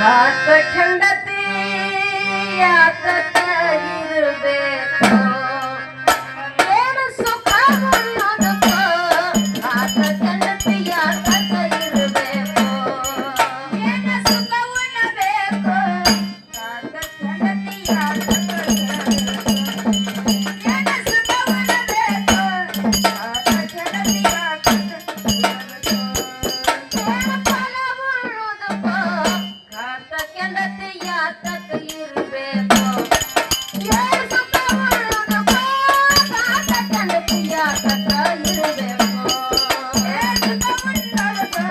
घाट खंडते यातक ಇರಬೇಕು ಏನು ಸುಖ ಅನ್ನೋದಕ್ಕೂ घाट ಖಂಡತೆ ಯಾತಕ ಇರಬೇಕು ಏನು ಸುಖ ಉಣ್ಣಬೇಕು घाट ಖಂಡತೆ ಯಾತಕ ಇರಬೇಕು ಏನು ಸುಖ ಉಣ್ಣಬೇಕು घाट ಖಂಡತೆ ಯಾತಕ ಇರಬೇಕು ಏನು ಫಲ ಉಣ್ಣೋದಕ್ಕೂ घाट ಖಂಡತೆ ಯಾತಕ ಇರಬೇಕು ಏನು ಸುಖ ಉಣ್ಣೋದಕ್ಕೂ घाट ಖಂಡತೆ ಯಾತಕ ಇರಬೇಕು ಏನು ಸುಖ ಉಣ್ಣೋದಕ್ಕೂ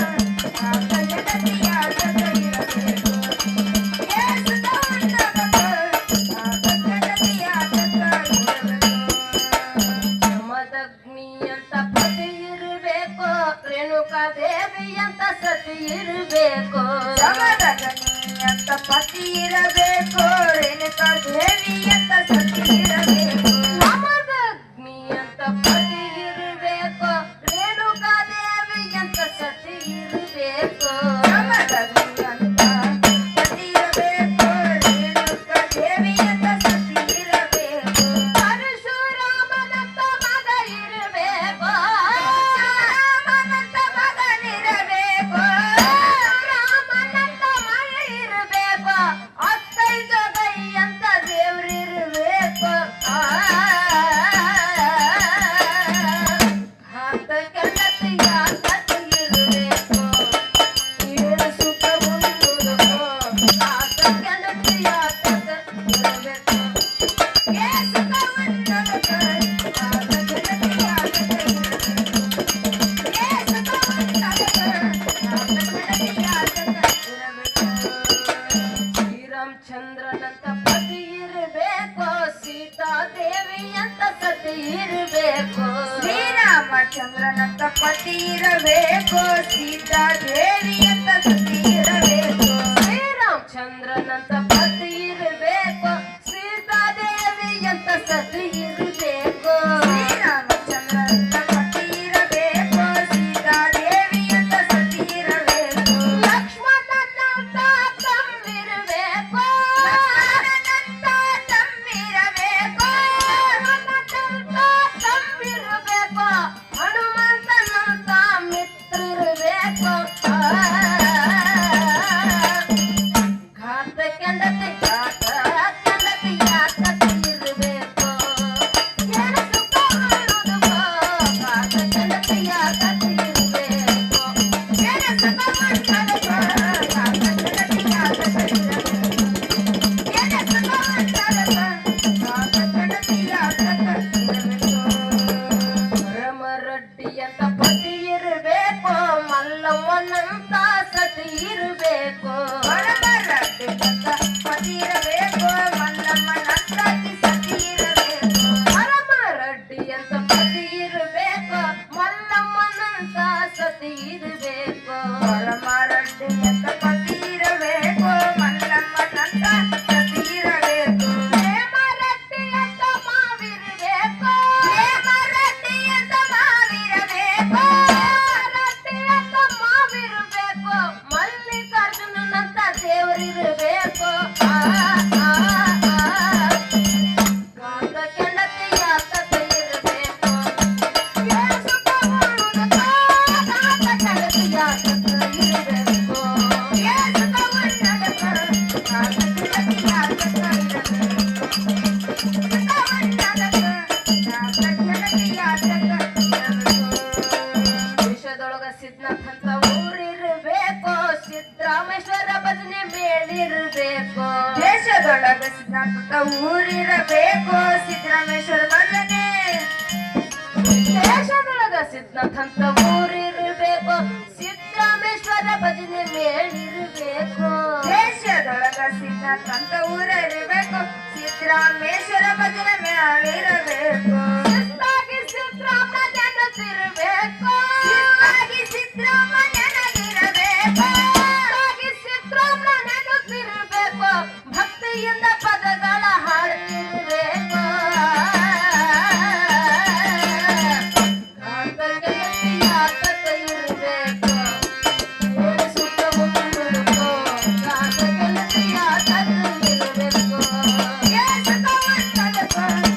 घाट ಖಂಡತೆ ಯಾತಕ ಇರಬೇಕು ಏನು ಸುಖ ಉಣ್ಣೋದಕ್ಕೂ घाट ಖಂಡತೆ ಯಾತಕ ಇರಬೇಕು ಯಮದಗ್ನಿ ಅಂತ ಪತಿ ಇರಬೇಕು ರೇಣುಕಾ ದೇವಿ ಅಂತ ಸತಿ ಇರಬೇಕು ಯಮದಗ್ನಿ ಅಂತ ಪತಿ ಇರಬೇಕು ರೇಣುಕಾ ದೇವಿ ಅಂತ ಸತಿ ಇರಬೇಕು ಯಮದಗ್ನಿ ಅಂತ ಪತಿ ಇರಬೇಕು ರೇಣುಕಾ ದೇವಿ ಅಂತ ಸತಿ ಇರಬೇಕು ಯಮದಗ್ನಿ ಅಂತ ಪತಿ ಇರಬೇಕು ರೇಣುಕಾ ದೇವಿ ಅಂತ ಸತಿ ಇರಬೇಕು ಪರಶುರಾಮನಂತ ಮಗ ಇರಬೇಕು ರಾಮನಂತ ಮಗನಿರಬೇಕು ರಾಮನಂತ ಮಗ ಇರಬೇಕು ಅತ್ತೈ ಜಗೈ ಅಂತ ದೇವ್ರಿರಬೇಕು घाट ಖಂಡತೆ ಯಾತಕ ಇರಬೇಕು ಏನು ಸುಖ ಉಣ್ಣೋದಕ್ಕೂ घाट ಖಂಡತೆ ಯಾತಕ ಇರಬೇಕು ಏನು ಸುಖ ಉಣ್ಣೋದಕ್ಕೂ घाट ಖಂಡತೆ ಯಾತಕ ಇರಬೇಕು ಏನು ಸುಖ ಉಣ್ಣೋದಕ್ಕೂ घाट ಖಂಡತೆ ಯಾತಕ ಇರಬೇಕು ಶ್ರೀರಾಮಚಂದ್ರನಂತ ಪತಿ ಇರಬೇಕು ಸೀತಾದೇವಿ ಅಂತ ಸತಿ ಇರಬೇಕು ಶ್ರೀರಾಮಚಂದ್ರನಂತ ಪತಿ ಇರಬೇಕು ಸೀತಾದೇವಿ ಅಂತ ಸತಿ ಇರಬೇಕು ಶ್ರೀರಾಮಚಂದ್ರನಂತ ಪತಿ ಇರಬೇಕು ಸೀತಾದೇವಿ ಅಂತ ಸತಿ ಇರಬೇಕು ಶ್ರೀರಾಮಚಂದ್ರನಂತ ಪತಿ ಇರಬೇಕು ಸೀತಾದೇವಿ ಅಂತ ಸತಿ ಇರಬೇಕು ಲಕ್ಷ್ಮಣನಂತ ತಮ್ಮಿರಬೇಕು ಲಕ್ಷ್ಮಣನಂತ ತಮ್ಮಿರಬೇಕು ಹನುಮಂತನಂತ ತಮ್ಮಿರಬೇಕು ಹನುಮಂತನಂತ ಮಿತ್ರರಿರಬೇಕು घाट ಖಂಡತೆ ಖಂಡತೆ ಯಾತಕ ಇರಬೇಕು ಏನು ಸುಖ ಉಣ್ಣೋದಕ್ಕೂ घाट ಖಂಡತೆ ಯಾತಕ ಇರಬೇಕು ಏನು ಸುಖ ಉಣ್ಣೋದಕ್ಕೂ घाट ಖಂಡತೆ ಯಾತಕ ಇರಬೇಕು ಏನು ಸುಖ ಉಣ್ಣೋದಕ್ಕೂ घाट ಖಂಡತೆ ಯಾತಕ ಇರಬೇಕು ಭರಮರೆಡ್ಡಿ ಅಂತ ಪತಿ ಇರಬೇಕು ಮಲ್ಲಮ್ಮನಂತ ಸತಿ ಇರಬೇಕು ಭರಮರೆಡ್ಡಿ ಅಂತ ಪತಿ ಇರಬೇಕು ಮಲ್ಲಮ್ಮನಂತ ಸತಿ ಇರಬೇಕು ಭರಮರೆಡ್ಡಿ ಅಂತ ಪತಿ ಇರಬೇಕು ಮಲ್ಲಮ್ಮನಂತ ಸತಿ ಇರಬೇಕು ಭರಮರೆಡ್ಡಿ ಅಂತ ಪತಿ ಇರಬೇಕು ಮಲ್ಲಮ್ಮನಂತ ಸತಿ ಇರಬೇಕು ಹೇಮರೆಡ್ಡಿ ಅಂತ ಮಾವಿರಬೇಕು ಹೇಮರೆಡ್ಡಿ ಅಂತ ಮಾವಿರಬೇಕು ಹೇಮರೆಡ್ಡಿ ಅಂತ ಮಾವಿರಬೇಕು ಮಲ್ಲಿಕಾರ್ಜುನನಂತ ದೇವರಿರಬೇಕು घाट ಖಂಡತೆ ಯಾತಕ ಇರಬೇಕು ಏನು ಸುಖ ಉಣ್ಣೋದಕ್ಕೂ घाट ಖಂಡತೆ ಯಾತಕ ಇರಬೇಕು ಏನು ಸುಖ ಉಣ್ಣೋದಕ್ಕೂ घाट ಖಂಡತೆ ಯಾತಕ ಇರಬೇಕು ಸುಖ ಉಣ್ಣೋದಕ್ಕೂ घाट ಖಂಡತೆ ಯಾತಕ ಇರಬೇಕು ದೇಶದೊಳಗ ಸಿದ್ಧನಾಥ್ ಅಂತ ಊರಿರಬೇಕು ಸಿದ್ದರಾಮೇಶ್ವರ ಭಜನೆ ಮೇಳಿರಬೇಕು ದೇಶದೊಳಗ ಸಿದ್ಧನಾಥ್ ಅಂತ ಊರಿರಬೇಕು ಸಿದ್ದರಾಮೇಶ್ವರ ಭಜನೆ ದೇಶದೊಳಗ ಸಿದ್ಧನಾಥ್ ಅಂತ ಊರಿರಬೇಕು ಸಿದ್ದರಾಮೇಶ್ವರ ಭಜನೆ ಮೇಳಿರಬೇಕು ದೇಶದೊಳಗ ಸಿದ್ಧನಾಥ್ ಅಂತ ಊರಿರಬೇಕು ಸಿದ್ದರಾಮೇಶ್ವರ ಭಜನೆ ಮೇಳಿರಬೇಕು ಶಿಸ್ತಾಗಿ ಸಿದ್ದರಾಮನ ನೆನಪಿರಬೇಕು ಶಿಸ್ತಾಗಿ ಸಿದ್ದರಾಮ ನೆನಪಿರಬೇಕು ಶಿಸ್ತಾಗಿ ಸಿದ್ದರಾಮನ ನೆನಪಿರಬೇಕು ಭಕ್ತಿಯಿಂದ ಪದಗಳ ಹಾಡ್ತಿರಬೇಕು ಇರಬೇಕು